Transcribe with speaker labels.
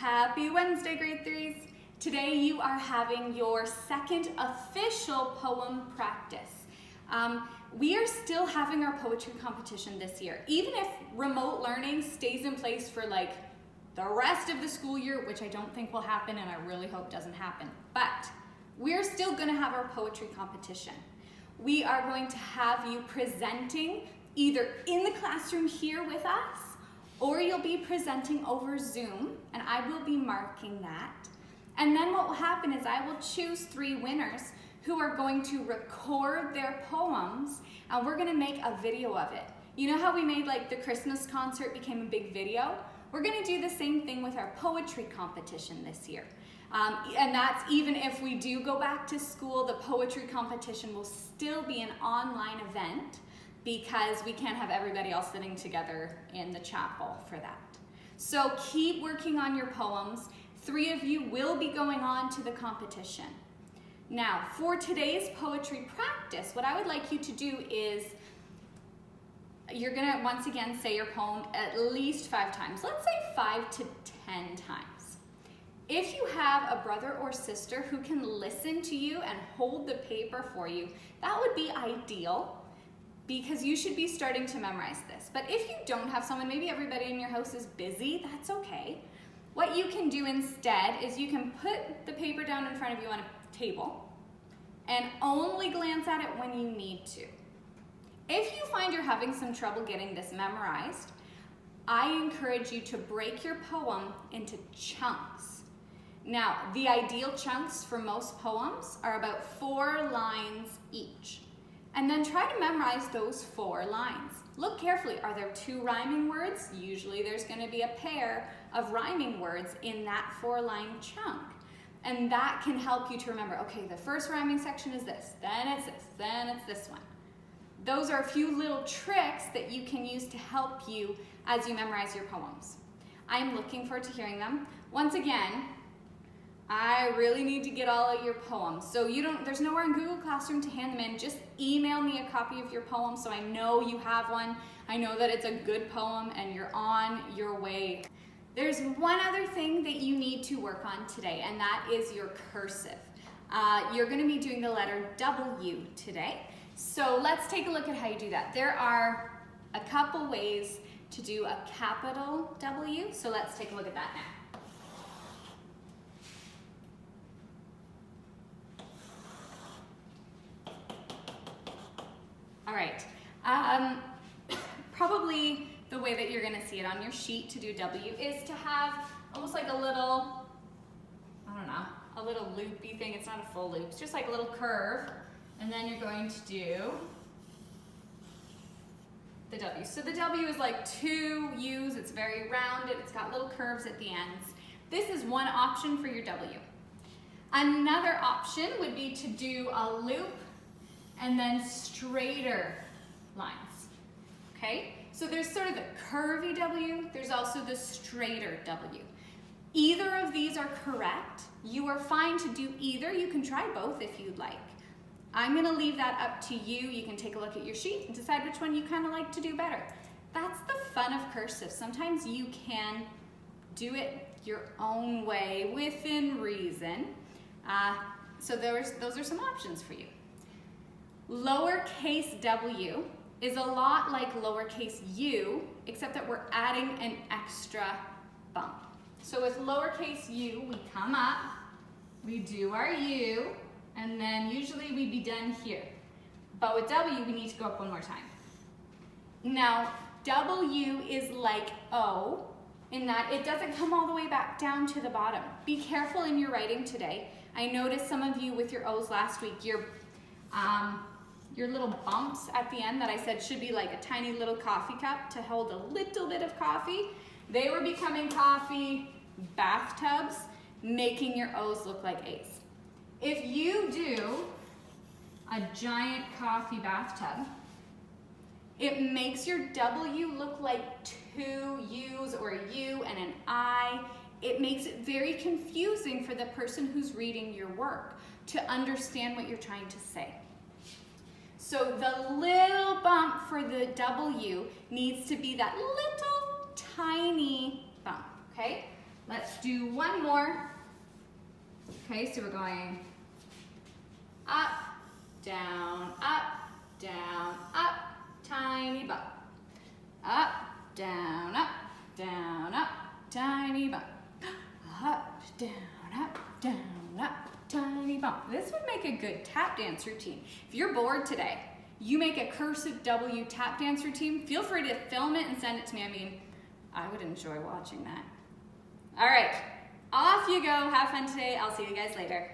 Speaker 1: Happy Wednesday, grade 3s. Today you are having your second official poem practice. We are still having our poetry competition this year. Even if remote learning stays in place for like the rest of the school year, which I don't think will happen and I really hope doesn't happen, but we're still gonna have our poetry competition. We are going to have you presenting either in the classroom here with us, or you'll be presenting over Zoom, and I will be marking that. And then what will happen is I will choose 3 winners who are going to record their poems, and we're gonna make a video of it. You know how we made like the Christmas concert became a big video? We're gonna do the same thing with our poetry competition this year. And that's even if we do go back to school, the poetry competition will still be an online event because we can't have everybody all sitting together in the chapel for that. So keep working on your poems. 3 of you will be going on to the competition. Now, for today's poetry practice, what I would like you to do is, you're gonna once again say your poem at least 5 times. Let's say 5 to 10 times. If you have a brother or sister who can listen to you and hold the paper for you, that would be ideal, because you should be starting to memorize this. But if you don't have someone, maybe everybody in your house is busy, that's okay. What you can do instead is you can put the paper down in front of you on a table and only glance at it when you need to. If you find you're having some trouble getting this memorized, I encourage you to break your poem into chunks. Now, the ideal chunks for most poems are about 4 lines each. And then try to memorize those 4 lines. Look carefully, are there 2 rhyming words? Usually there's gonna be a pair of rhyming words in that 4-line chunk. And that can help you to remember, okay, the first rhyming section is this, then it's this, then it's this one. Those are a few little tricks that you can use to help you as you memorize your poems. I'm looking forward to hearing them. Once again, I really need to get all of your poems. So there's nowhere in Google Classroom to hand them in. Just email me a copy of your poem so I know you have one. I know that it's a good poem and you're on your way. There's one other thing that you need to work on today, and that is your cursive. You're gonna be doing the letter W today. So let's take a look at how you do that. There are a couple ways to do a capital W, so let's take a look at that now. All right, probably the way that you're gonna see it on your sheet to do W is to have almost like a little, I don't know, a little loopy thing. It's not a full loop, it's just like a little curve. And then you're going to do the W. So the W is like 2 U's, it's very rounded, it's got little curves at the ends. This is one option for your W. Another option would be to do a loop and then straighter lines, okay? So there's sort of the curvy W, there's also the straighter W. Either of these are correct. You are fine to do either. You can try both if you'd like. I'm gonna leave that up to you. You can take a look at your sheet and decide which one you kind of like to do better. That's the fun of cursive. Sometimes you can do it your own way within reason. So those are some options for you. Lowercase w is a lot like lowercase u, except that we're adding an extra bump. So with lowercase u, we come up, we do our u, and then usually we'd be done here. But with W, we need to go up one more time. Now, W is like O in that it doesn't come all the way back down to the bottom. Be careful in your writing today. I noticed some of you with your O's last week, your little bumps at the end that I said should be like a tiny little coffee cup to hold a little bit of coffee. They were becoming coffee bathtubs, making your O's look like A's. If you do a giant coffee bathtub, it makes your W look like 2 U's or a U and an I. It makes it very confusing for the person who's reading your work to understand what you're trying to say. So the little bump for the W needs to be that little tiny bump, okay? Let's do one more. Okay, so we're going up, down, tiny bump. Up, down, tiny bump. Up, down, tiny bump. This would make a good tap dance routine. If you're bored today, you make a cursive W tap dance routine, feel free to film it and send it to me. I mean, I would enjoy watching that. All right, off you go. Have fun today. I'll see you guys later.